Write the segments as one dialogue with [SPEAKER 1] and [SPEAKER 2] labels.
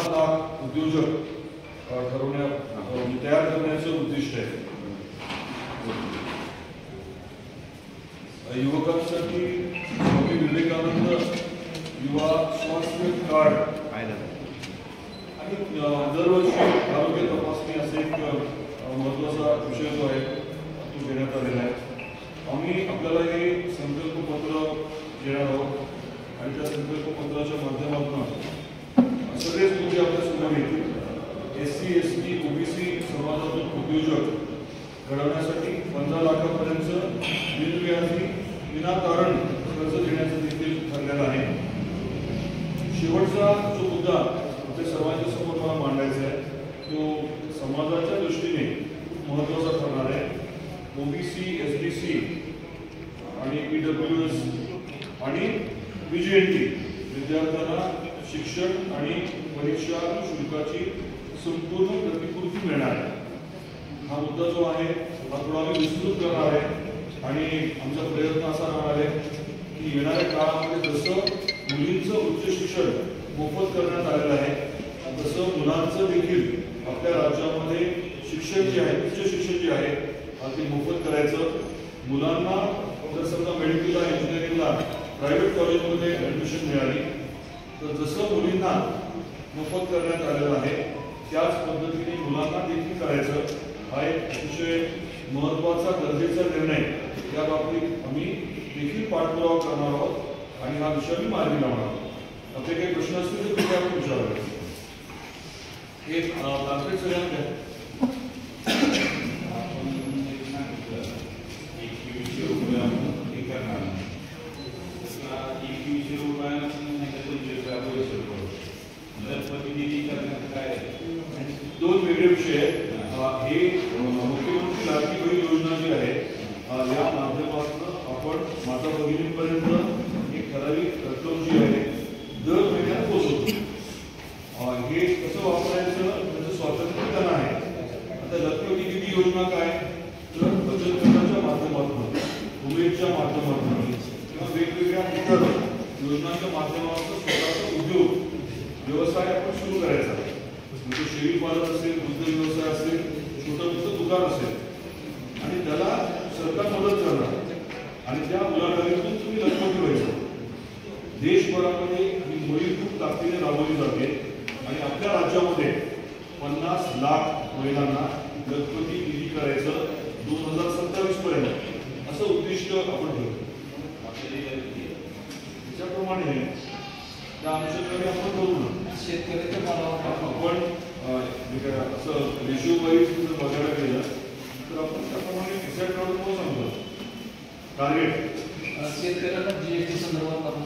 [SPEAKER 1] लाख उद्योजक तयार करण्याचं उद्दिष्ट आहे। युवकांसाठी स्वामी विवेकानंद युवा स्वास्थ्य कार्ड आणि दरवर्षी आरोग्य तपासणी असे एक महत्त्वाचा विषय जो आहे तो घेण्यात आलेला आहे। आम्ही आपल्याला हे संकल्पपत्र देणार आहोत आणि त्या संकल्पपत्राच्या माध्यमातून सगळेच मुद्दे आपल्या समोर येतील। SC, ST, OBC समाजातून उद्योजक घडवण्यासाठी 15 लाखापर्यंत बिनव्याजी विनातारण कर्ज देण्याचं देखील ठरलेलं आहे। शेवटचा जो मुद्दा आपल्या सर्वांच्या समोर मला मांडायचा आहे तो समाजाच्या दृष्टीने खूप महत्त्वाचा ठरणार आहे। OBC, SBC आणि EWS आणि VJNT विद्यार्थ्यांना शिक्षण आणि परीक्षा शुल्काची संपूर्ण प्रतिपूर्ती मिळणार आहे। हा मुद्दा जो आहे हा थोडा आम्ही विस्तृत करणार आहे आणि आमचा प्रयत्न असा राहणार आहे की येणाऱ्या काळामध्ये जसं मुलींचं उच्च शिक्षण मोफत करण्यात आलेलं आहे तसं मुलांचं देखील आपल्या राज्यामध्ये शिक्षण जे आहे उच्च शिक्षण जे आहे ते मोफत करायचं। मुलांना जर समजा मेडिकलला इंजिनिअरिंगला प्रायव्हेट कॉलेजमध्ये ॲडमिशन मिळाली तर जसं मुलींना मोफत करण्यात आलेलं आहे त्याच पद्धतीने मुलांना देखील करायचं। हा एक अतिशय महत्त्वाचा गरजेचा निर्णय या बाबतीत आम्ही देखील पाठपुरावा करणार आहोत आणि हा विषय आम्ही मार्गी लावणार आहोत। आपले काही प्रश्न असतील तर तुम्ही आपण विचारावे। एक तांत्रिक सगळ्यांना दोन वेगळे विषय आहेत। हे मुख्यमंत्री लाडकी बहीण योजना जी आहे या माध्यमातून आपण माता भगिनींपर्यंत एक ठराविक रक्कम जी आहे दर महिन्यात पोहोचवतो। हे कसं वापरायचं त्याचं स्वातंत्र्य त्यांना आहे। आता लखपती दिदी योजना काय तर बचत गटाच्या माध्यमातून उमेदच्या माध्यमातून किंवा वेगवेगळ्या इतर योजनांच्या माध्यमातून स्वतःचा उद्योग व्यवसाय आपण सुरू करायचा। म्हणजे शेळी पालन असेल, दुग्ध व्यवसाय असेल, छोटं दुकान असेल आणि त्याला सरकार मदत करणार आणि त्या उलाढालीतून तुम्ही लखपती व्हायचं। देशभरामध्ये ही मोहीम खूप ताकदीने राबवली जाते आणि आपल्या राज्यामध्ये 50 लाख महिलांना लखपती निधी करायचं 2027 पर्यंत असं उद्दिष्ट आपण ठेवतो। त्याप्रमाणे त्या अनुषंगाने आपण करू ना शेतकऱ्याच्या मालावर आपण असं रेशिओ वाईज जर बघायला गेलं तर आपण त्याप्रमाणे एक्झॅक्ट आपण सांगतो टार्गेट
[SPEAKER 2] शेतकऱ्यांना GST संदर्भात आपण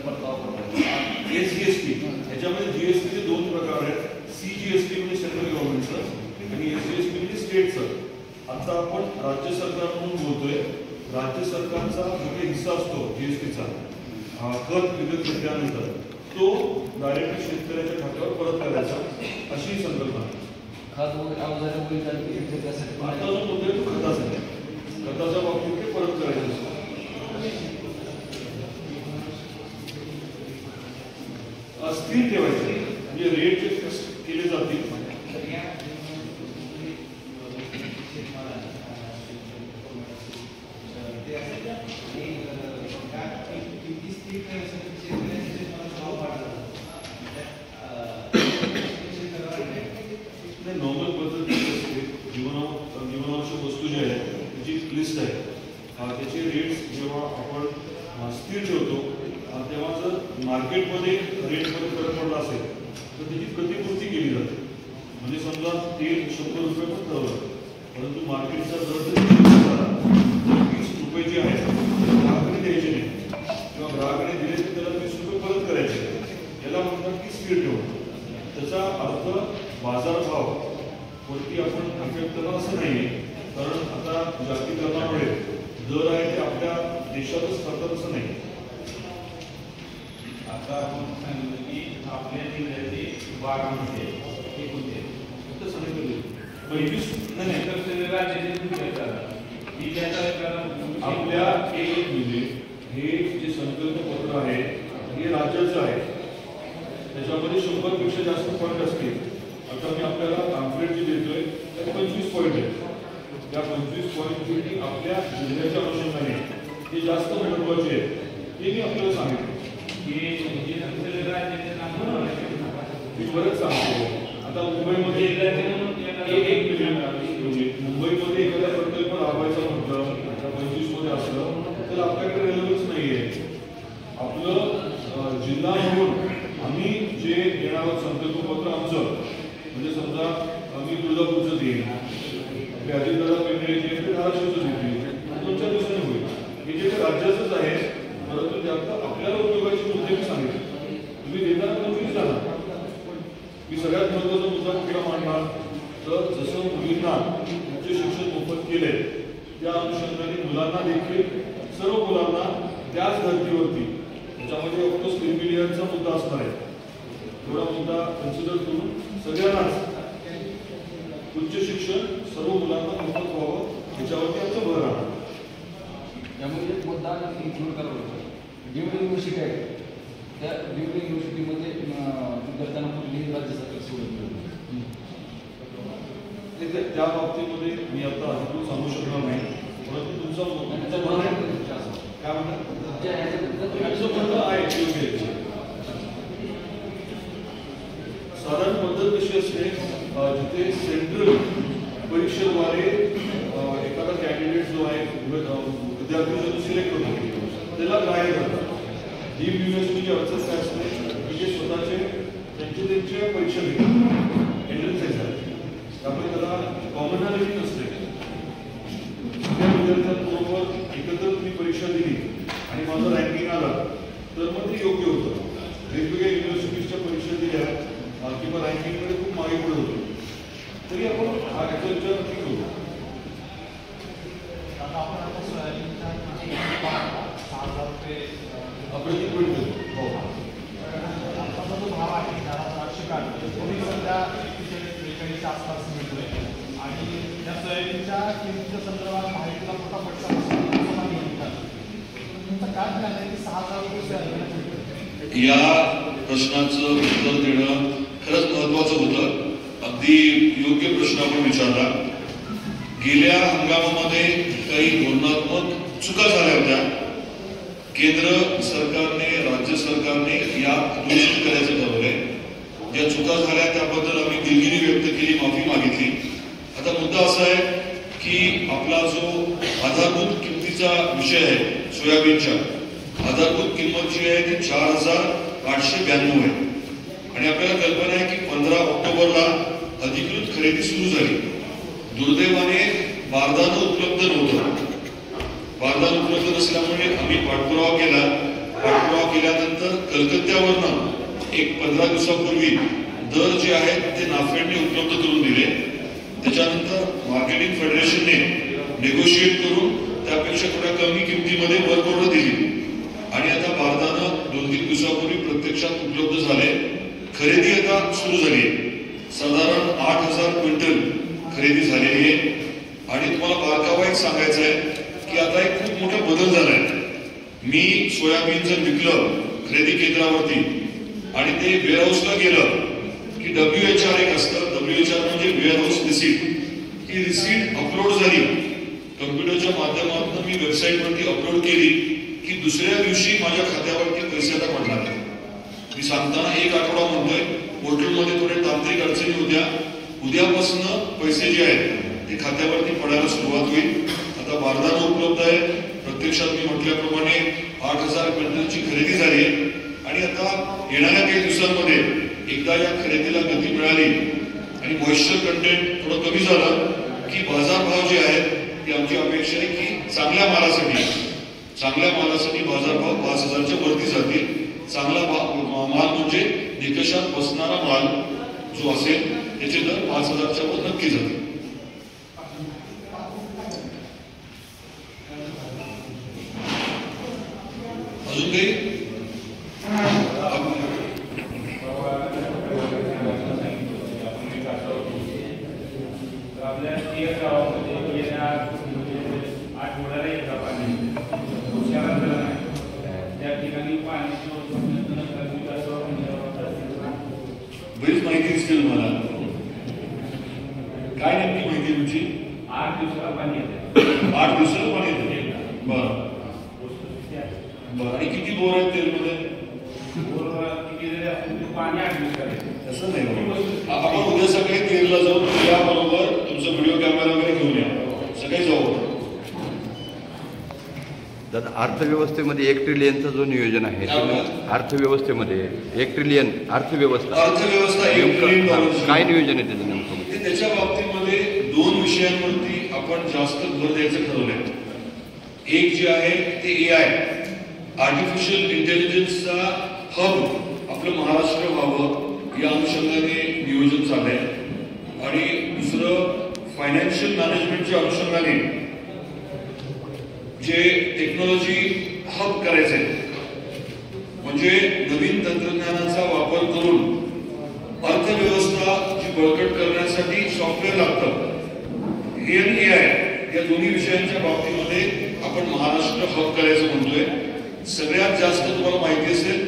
[SPEAKER 2] परतावा करतो।
[SPEAKER 1] SGST याच्यामध्ये GST चे दोन प्रकार आहेत। CGST म्हणजे सेंट्रल गव्हर्नमेंटचं आणि SGST म्हणजे स्टेटचं। आता आपण राज्य सरकार म्हणून बोलतोय। राज्य सरकारचा जो काही हिस्सा असतो GSTचा खत विकत घेतल्यानंतर तो डायरेक्ट शेतकऱ्याच्या खात्यावर परत करायचा अशी संकल्पना।
[SPEAKER 2] खत अवजारे त्यासाठी
[SPEAKER 1] आता जो मुद्दा तो खताचा आहे, खताच्या बाबतीत ते परत करायचं स्थिर ठेवायचे म्हणजे रेट जे फिक्स केले जातील नॉर्मल पद्धती जीवनावश्यक वस्तू जी आहे त्याची लिस्ट आहे त्याचे रेट्स जेव्हा आपण स्थिर ठेवतो तेव्हा जर मार्केटमध्ये रेटमध्ये फरक पडला असेल तर त्याची प्रतिपूर्ती केली जाते। म्हणजे समजा तेल 100 रुपये पण ठरवलं परंतु मार्केटचा दर जर 20 रुपये जे आहे ग्राहकाने द्यायचे नाही किंवा ग्राहकाने दिले तर त्याला 20 रुपये परत करायचे याला म्हणतात की स्थिर ठेवणं। त्याचा अर्थ बाजारभाव वरती आपण इफेक्ट करणं असं नाही आहे कारण आता जागतिकीकरणामुळे दर आहे ते आपल्या देशातच ठरतात असं नाही।
[SPEAKER 3] आता आपण सांगितलं की आपल्या जिल्ह्याचे 12 म्हणजे एकूण
[SPEAKER 1] फक्त सांगितलं
[SPEAKER 3] 25 नाही तर राज्याचे
[SPEAKER 1] आपल्या एक म्हणजे हे जे संकल्प पत्र आहे हे राज्याचं आहे त्याच्यामध्ये 100 पेक्षा जास्त फंड 25 पॉईंट आहेत. या 25 पॉईंटपैकी आपल्या जिल्ह्याच्या अनुषंगाने हे जास्त महत्त्वाचे आहेत ते मी आपल्याला सांगितलं मी बरंच सांगतो. आता मुंबईमध्ये मुंबईमध्ये एखादा प्रकल्प राबवायचा म्हटलं 25 मध्ये असलं तर आपल्याकडे रेल्वेच नाही आहे. आपलं जिल्हा म्हणून आम्ही जे देणार आहोत संकल्पपत्र आमचं म्हणजे समजा आम्ही तुळजापूरचं देईल, आपले अजितदादा पेंढरे जे ते धाराशिवचं देतील, 2-4 दिवसांनी होईल. हे जे राज्याचंच आहे परंतु त्यात आपल्याला उपयोगाचे मुद्दे मी सांगितले. तुम्ही देताना 25 जाणार. मी सगळ्यात महत्त्वाचा मुद्दा कुठला मांडणार तर जसं मुलींना उच्च शिक्षण मोफत केले त्या अनुषंगाने मुलांना देखील सर्व मुलांना त्याच धर्तीवरती त्याच्यामध्ये ऑफकोर्स क्रिमिलियनचा मुद्दा असणार आहे. थोडा मुद्दा कन्सिडर करून सगळ्यांनाच उच्च शिक्षण सर्व मुलांना मोफत व्हावं याच्यावरती आमचं भर राहणार.
[SPEAKER 2] यामध्ये एक मुद्दा इन्क्लूड करावा. डीम्ड युनिव्हर्सिटी आहे त्या डीम्ड युनिव्हर्सिटीमध्ये विद्यार्थ्यांना कुठलीही राज्य सरकार सोडत
[SPEAKER 1] त्या बाबतीमध्ये मी आता अधिकृत सांगू शकणार नाही. परंतु तुमचं म्हणणं काय म्हणणं आहे साधारण पद्धत कशी असते जिथे सेंट्रल परीक्षेद्वारे एखादा कॅन्डिडेट जो आहे विद्यार्थी जो सिलेक्ट होतो त्याला ग्राह्य करतात. डीम्ड युनिव्हर्सिटीची अडचण काय असते की जे स्वतःचे त्यांच्या परीक्षा घेतात एंट्रन्स एक्झाम त्यामुळे त्याला कॉमनॅलिटी नसते. त्या विद्यार्थ्यांबरोबर एकत्र तुम्ही परीक्षा दिली आणि माझं रँकिंग आला तर मग ते योग्य होतं. वेगवेगळ्या युनिव्हर्सिटीजच्या परीक्षा दिल्या किंवा रँकिंगमध्ये खूप मागे पुढे होतो तरी आपण हा याचा विचार नक्की करू. अप्रतिम हो
[SPEAKER 4] भाव आहे सध्या आसपास मिळतोय आणि या सोयाबीनच्या किमतीच्या संदर्भात माहितीला मोठा फटका तुमचा काय प्लॅन आहे की 6,000 रुपये सोयाबीन?
[SPEAKER 5] या प्रश्नाचं उत्तर देणं खरंच महत्वाचं होतं. अगदी योग्य प्रश्न आपण विचारला. गेल्या हंगामामध्ये काही धोरणात्मक चुका झाल्या होत्या. केंद्र सरकारने राज्य सरकारने या दुरुस्त करायचं ठरवलंय. ज्या चुका झाल्या त्याबद्दल आम्ही दिलगिरी व्यक्त केली, माफी मागितली. आता मुद्दा असा आहे की आपला जो आधारभूत किमतीचा विषय आहे सोयाबीनच्या आधारभूत किंमत जी आहे ती 4,892 आहे आणि आपल्याला कल्पना आहे की 15 ऑक्टोबरला अधिकृत खरेदी सुरू झाली. दुर्दैवाने बारदानं उपलब्ध नव्हतं. बारदान उपलब्ध नसल्यामुळे आम्ही पाठपुरावा केला. पाठपुरावा केल्यानंतर कलकत्त्यावरनं एक 15 दिवसापूर्वी दर जे आहेत ते नाफेडने उपलब्ध करून दिले. त्याच्यानंतर मार्केटिंग फेडरेशनने नेगोशिएट करून त्यापेक्षा थोड्या कमी किमतीमध्ये वर्क ऑर्डर दिली आणि आता बारदानं 2-3 दिवसापूर्वी प्रत्यक्षात उपलब्ध झाले. खरेदी आता सुरू झाली आहे. साधारण 8,000 क्विंटल खरेदी झालेली आहे आणि तुम्हाला बारकावाईत सांगायचं आहे की आता एक खूप मोठा बदल झालाय. मी सोयाबीन जर विकलं खरेदी केंद्रावरती आणि ते वेअरहाऊसला गेलं की WHR एक असतं. WHR म्हणजे वेअरहाऊस रिसीट. ही रिसीट अपलोड झाली कम्प्युटरच्या माध्यमातून मी वेबसाईटवरती अपलोड केली की दुसऱ्या दिवशी माझ्या खात्यावरती पैसे आता पडणार आहेत. मी सांगताना 1 आठवडा म्हणतोय. पोर्टलमध्ये थोडे तांत्रिक अडचणी होत्या. उद्यापासून पैसे जे आहेत ते खात्यावरती पडायला सुरुवात होईल. आता बारदाना उपलब्ध आहे. प्रत्यक्षात मी म्हटल्याप्रमाणे 8,000 क्विंटलची खरेदी झाली आणि आता येणाऱ्या काही दिवसांमध्ये एकदा या खरेदीला गती मिळाली आणि मॉइश्चर कंटेंट थोडं कमी झालं की बाजारभाव जे आहेत ती आमची अपेक्षा आहे की चांगल्या मालासाठी बाजारभाव 5,000च्या वरती जातील. चांगला माल म्हणजे निकषात बसणारा माल जो असेल त्याचे दर 5,000च्या वर नक्की जातील. अजून काही
[SPEAKER 3] आपल्या गावामध्ये येत्या आठवड्याला एकदा पाणी त्या ठिकाणी पाणी
[SPEAKER 5] बरीच माहिती दिसतील मला. काय नेमकी माहिती तुमची?
[SPEAKER 3] 8 दिवसाला पाणी येते.
[SPEAKER 5] 8 दिवसाला पाणी येतं. बरं बरं. आणि किती बोर आहेत तेलमध्ये?
[SPEAKER 3] पाणी 8 दिवसाला येते.
[SPEAKER 5] तसं नाही. आपण उद्या सकाळी तेलला जाऊ, याबरोबर तुमचा व्हिडिओ कॅमेरा वगैरे घेऊन या, सकाळी जाऊ.
[SPEAKER 6] दादा अर्थव्यवस्थेमध्ये 1 ट्रिलियनचं जो नियोजन आहे अर्थव्यवस्थेमध्ये 1 ट्रिलियन अर्थव्यवस्था
[SPEAKER 5] 1 ट्रिलियन डॉलर
[SPEAKER 6] काय नियोजन आहे त्याचं नेमकं?
[SPEAKER 5] त्याच्या बाबतीमध्ये 2 विषयांवरती आपण जास्त भर द्यायचं ठरवलंय. एक जे आहे ते AI, आर्टिफिशियल इंटेलिजन्सचा हब आपलं महाराष्ट्र व्हावं या अनुषंगाने नियोजन चाललंय. आणि दुसरं फायनान्शियल मॅनेजमेंटच्या अनुषंगाने जे टेक्नॉलॉजी हब करायचं आहे, म्हणजे नवीन तंत्रज्ञानाचा वापर करून अर्थव्यवस्था जी बळकट करण्यासाठी सॉफ्टवेअर लागतं, हे आणि AI या दोन्ही विषयांच्या बाबतीमध्ये आपण महाराष्ट्र हब करायचं म्हणतोय. सगळ्यात जास्त तुम्हाला माहिती असेल,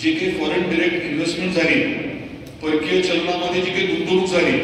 [SPEAKER 5] जे काही फॉरेन डिरेक्ट इन्व्हेस्टमेंट झाली, परकीय चलनामध्ये जी काही गुंतवणूक झाली,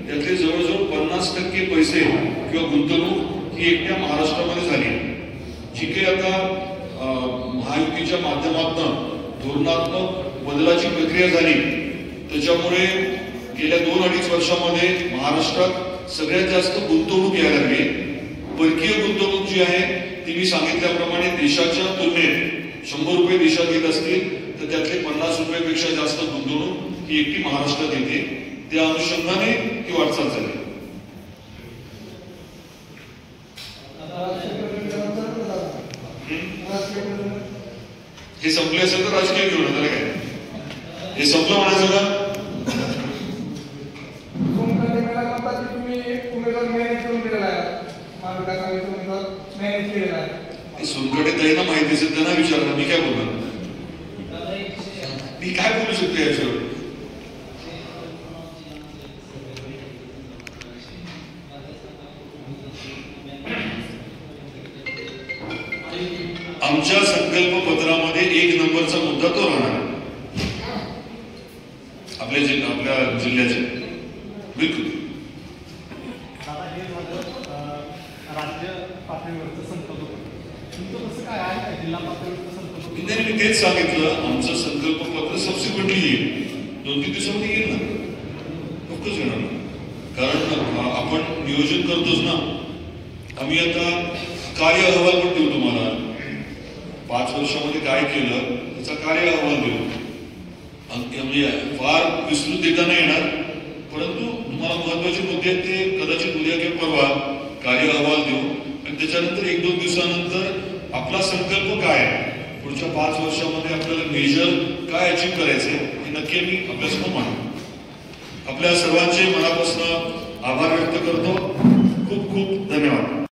[SPEAKER 5] त्यातले जवळजवळ 50% पैसे किंवा गुंतवणूक ही एकट्या महाराष्ट्रामध्ये झाली. जी काही आता महायुतीच्या माध्यमातून धोरणात्मक बदलाची प्रक्रिया झाली, त्याच्यामुळे गेल्या 2-2.5 वर्षामध्ये महाराष्ट्रात सगळ्यात जास्त गुंतवणूक यायला लागली. परकीय गुंतवणूक जी आहे ती मी सांगितल्याप्रमाणे देशाच्या तुलनेत 100 रुपये देशात येत असतील तर त्यातले 50 रुपयापेक्षा जास्त गुंतवणूक ही एकटी महाराष्ट्रात येते. त्या अनुषंगाने ही वाटचाल झाली. हे संपले असेल तर राजकीय घेऊन त्याला काय, हे संपलं म्हणायचं का? सोनकडे ताईंना माहिती असेल त्यांना विचारणार, मी काय बोलणार? मी काय बोलू शकते याच्यावर? आमच्या संकल्प पत्रामध्ये 1 नंबरचा मुद्दा तो राहणार आपल्या जिल्ह्याचे. बिलकुल.
[SPEAKER 4] राज्य पातळीवरचं संकल्प तुमचं कसं काय आहे? जिल्हा पातळीवरचं संकल्प?
[SPEAKER 5] मी तेच सांगितलं, आमचं संकल्प पत्र सबसिक्वेंटली येईल, 2-3 दिवसामध्ये येईल ना, नक्कीच येणार ना. कारण आपण नियोजन करतोच ना. आम्ही आता कार्य अहवाल पण देऊ तुम्हाला. 5 वर्षामध्ये काय केलं त्याचा कार्य अहवाल देऊ. म्हणजे फार विस्तृत देता नाही येणार, परंतु तुम्हाला महत्वाचे मुद्दे आहेत ते कदाचित उद्या किंवा परवा कार्य अहवाल देऊ. आणि त्याच्यानंतर 1-2 दिवसानंतर आपला संकल्प काय आहे, पुढच्या 5 वर्षामध्ये आपल्याला मेजर काय अचीव करायचंय हे नक्की मी आपल्यासमोर मांडू. आपल्या सर्वांचे मनापासून आभार व्यक्त करतो. खूप खूप धन्यवाद.